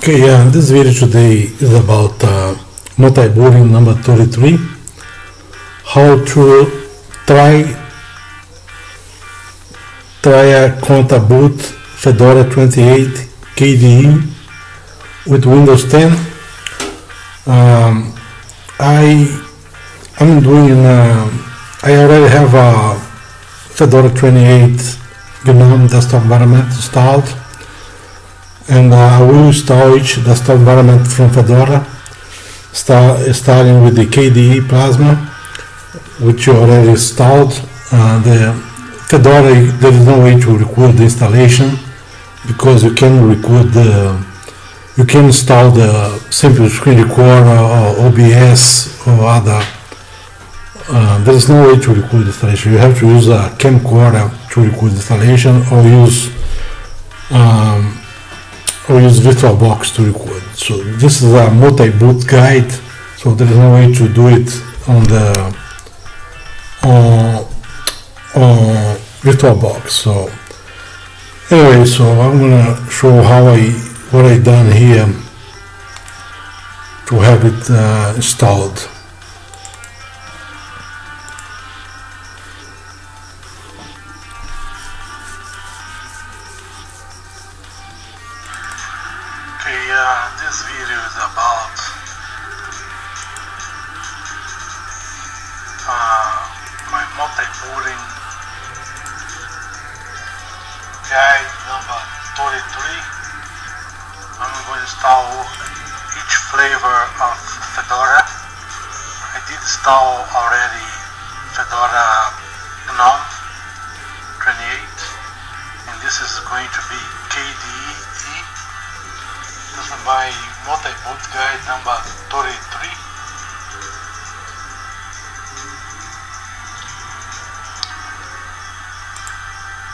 Okay, this video today is about multi-booting number 33, how to Tritriaconta Boot Fedora 28 KDE with Windows 10. I already have a Fedora 28 GNOME desktop environment installed, and I will install each desktop environment from Fedora, starting with the KDE Plasma, which you already installed. The Fedora, there is no way to record the installation because you can install the simple screen recorder or OBS or other. There is no way to record the installation. You have to use a camcorder to record the installation, or use VirtualBox to record. So this is a multi-boot guide, so there is no way to do it on the VirtualBox. So anyway, so I'm gonna show what I done here to have it installed. This video is about my multi-booting guide number 33. I'm going to install each flavor of Fedora. I did install already Fedora GNOME 28, and this is going to be KDE. This is my multi-boot guide number 33.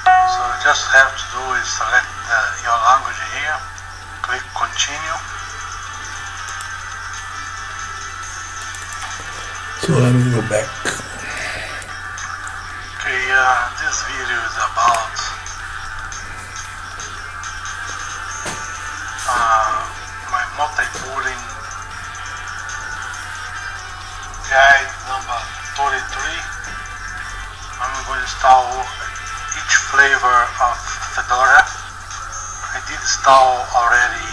So you just have to do is select your language here, click continue. So let me go back. Okay, this video is about my multi-booting guide number 33. I'm going to install each flavor of Fedora. I did install already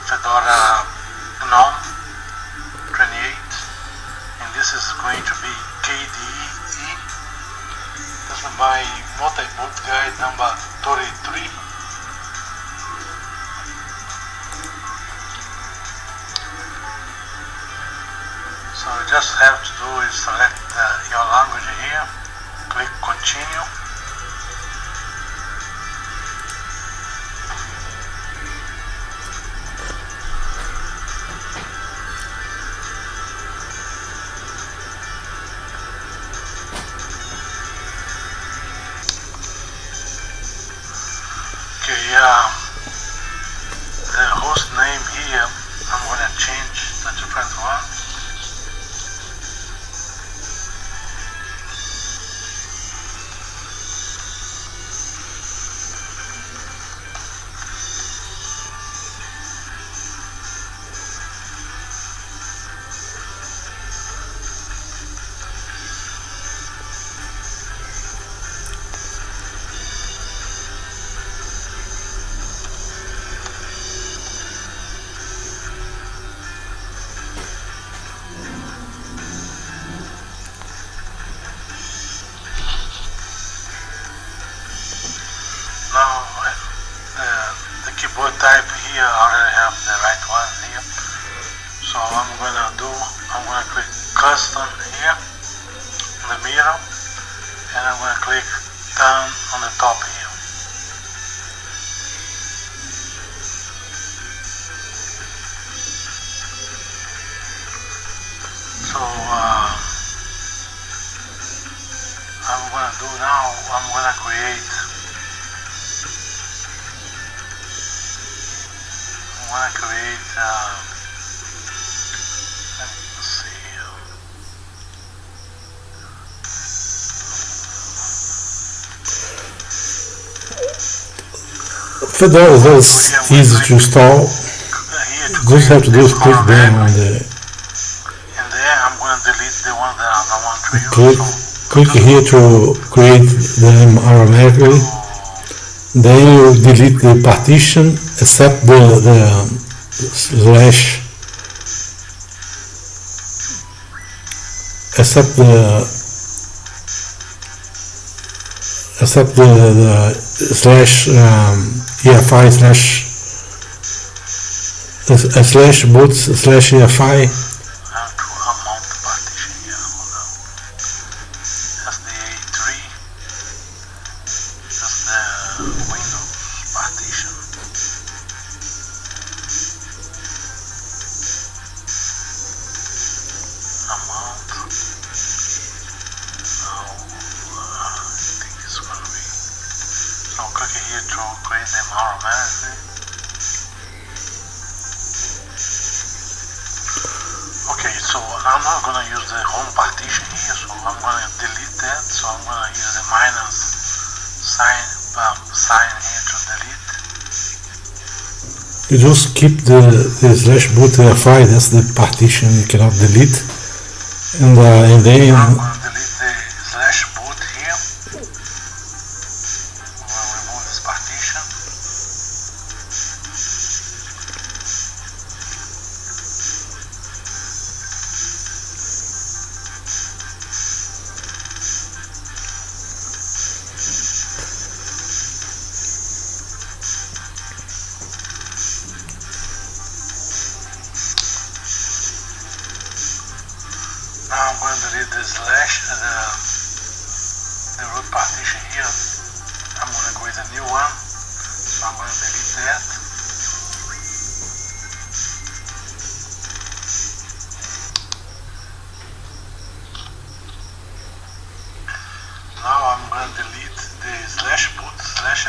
Fedora GNOME 28, and this is going to be KDE. This is my multi-boot guide number 33. So you just have to do is select your language here, click continue. Okay, the host name here, I'm going to change the different one. Now the keyboard type here, I already have the right one here. So I'm gonna click custom here in the middle, and I'm gonna click done on the top here. So I'm gonna create let's see. Fedora is easy to install. Just have to do is click there on the. And there I'm going to delete the one that I don't want to use. Click here to create them automatically. Then you delete the partition except the slash, except the slash EFI slash boot slash EFI. Okay, so I'm not going to use the home partition here, so I'm going to delete that. So I'm going to use the minus sign here to delete. You just keep the slash boot EFI, that's the partition you cannot delete. And then I'm going to delete the slash boot here. I'm going to remove this partition. Now I'm going to delete the slash, the root partition here. I'm going to create a new one, so I'm going to delete that. Now I'm going to delete the slash boot slash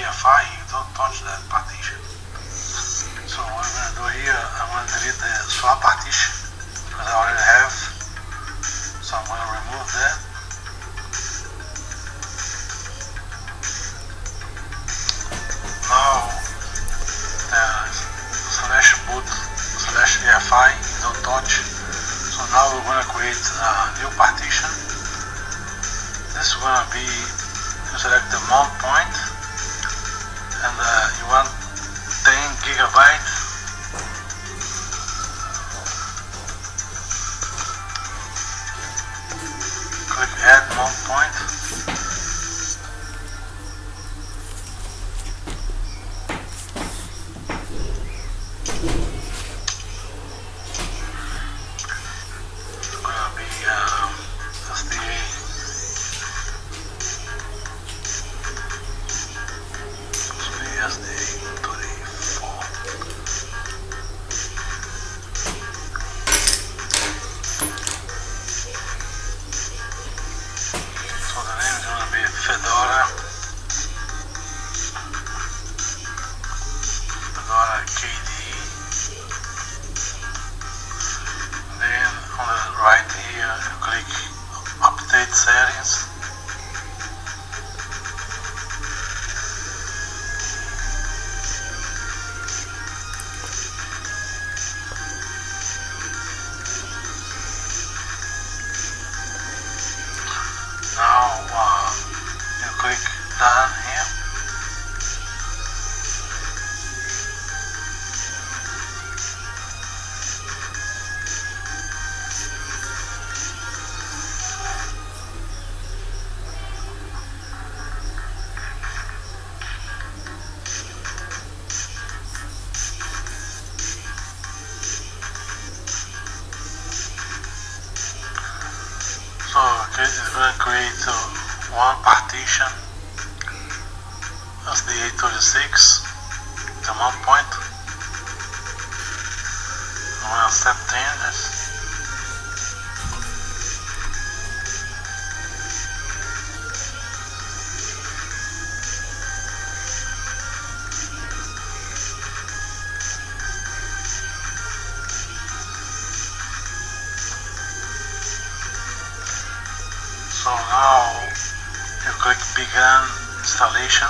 EFI. You don't touch that partition. So what I'm going to do here, I'm going to delete the swap partition because I already have. So I'm going to remove that. Now the slash boot slash EFI you don't touch. So now we're going to create a new partition. This is going to be, you select the mount point and you want 10 gigabytes. Click add mount point. It's gonna be SDA. SDA 34. So the name is going to be Fedora KDE. Then on the right here you click update settings. Now you click done here. So it's going to create one partition as the 836, the mount point. I'm going to accept changes. So now you click begin installation,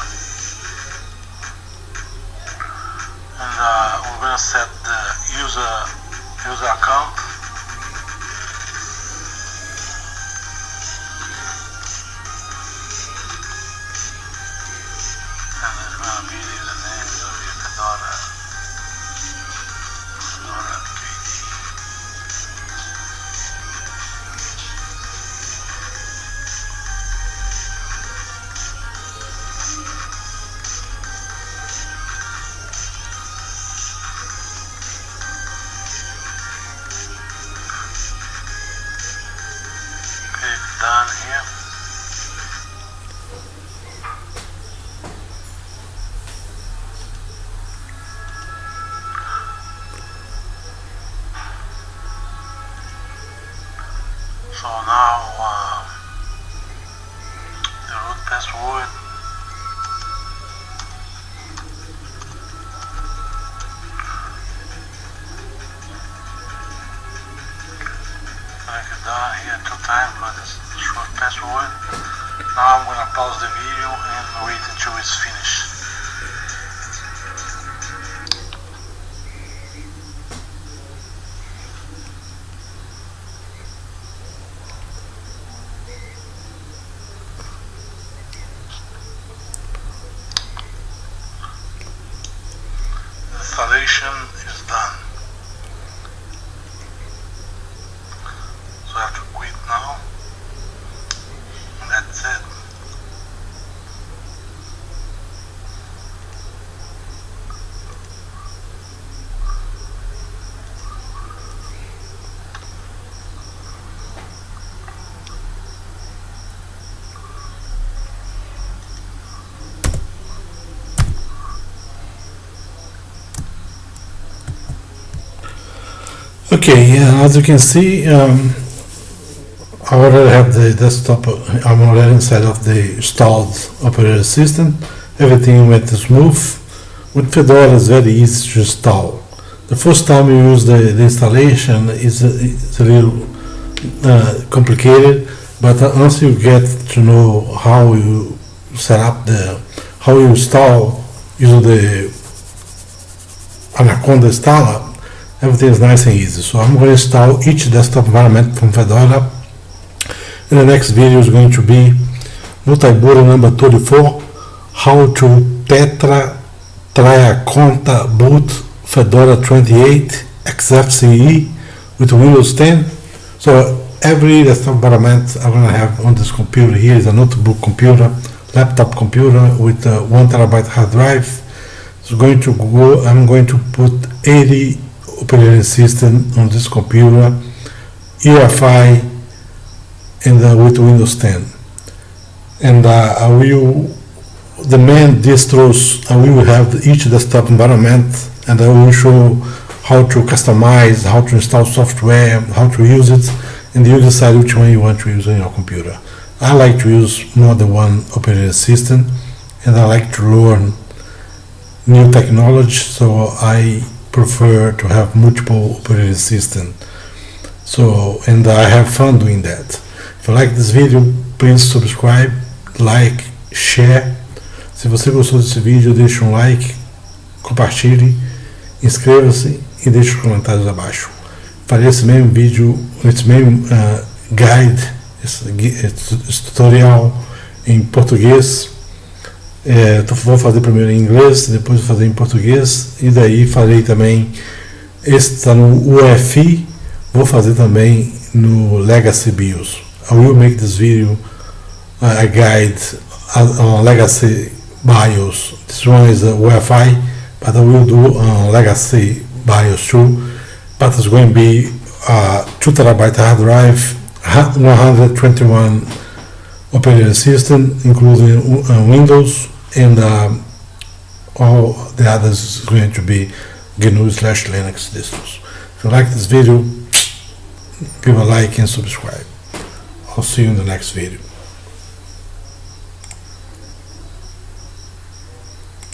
and we're going to set the user account. And there's going to be the names of your Fedora KDE. Done here. So now the root password. Like it done here 2 times for this short password. Now I'm gonna pause the video and wait until it's finished. The installation is done. So I have to quit now. And that's it. Okay, as you can see, I already have the desktop. I'm already inside of the installed operating system. Everything went smooth. With Fedora, it's very easy to install. The first time you use the installation is a little complicated, but once you get to know how you set up how you install using the Anaconda installer, everything is nice and easy. So I'm going to install each desktop environment from Fedora. And the next video is going to be multi-boot number 34, how to Tetratriaconta Boot Fedora 28 Xfce with Windows 10. So every desktop environment I'm going to have on this computer here is a notebook computer, laptop computer with a 1 terabyte hard drive. So I'm going to put 80 operating system on this computer, UEFI, and with Windows 10. And the main distros, I will have each desktop environment, and I will show how to customize, how to install software, how to use it, and you decide which one you want to use on your computer. I like to use more than one operating system, and I like to learn new technology, so I prefer to have multiple operating systems. So, and I have fun doing that. If you like this video, please subscribe, like, share. Se você gostou desse vídeo, deixe um like, compartilhe, inscreva-se e deixe os comentários abaixo. Farei esse mesmo vídeo, esse mesmo guide, esse tutorial em português. Vou fazer primeiro em inglês, depois vou fazer em português, e daí farei também, esse está no UEFI, vou fazer também no Legacy BIOS. I will make this video a guide on Legacy BIOS. This one is UEFI, but I will do Legacy BIOS too, but it's going to be 2 terabyte hard drive, 121 operating system, including Windows, and all the others is going to be GNU/Linux distros. If you like this video, give a like and subscribe. I'll see you in the next video.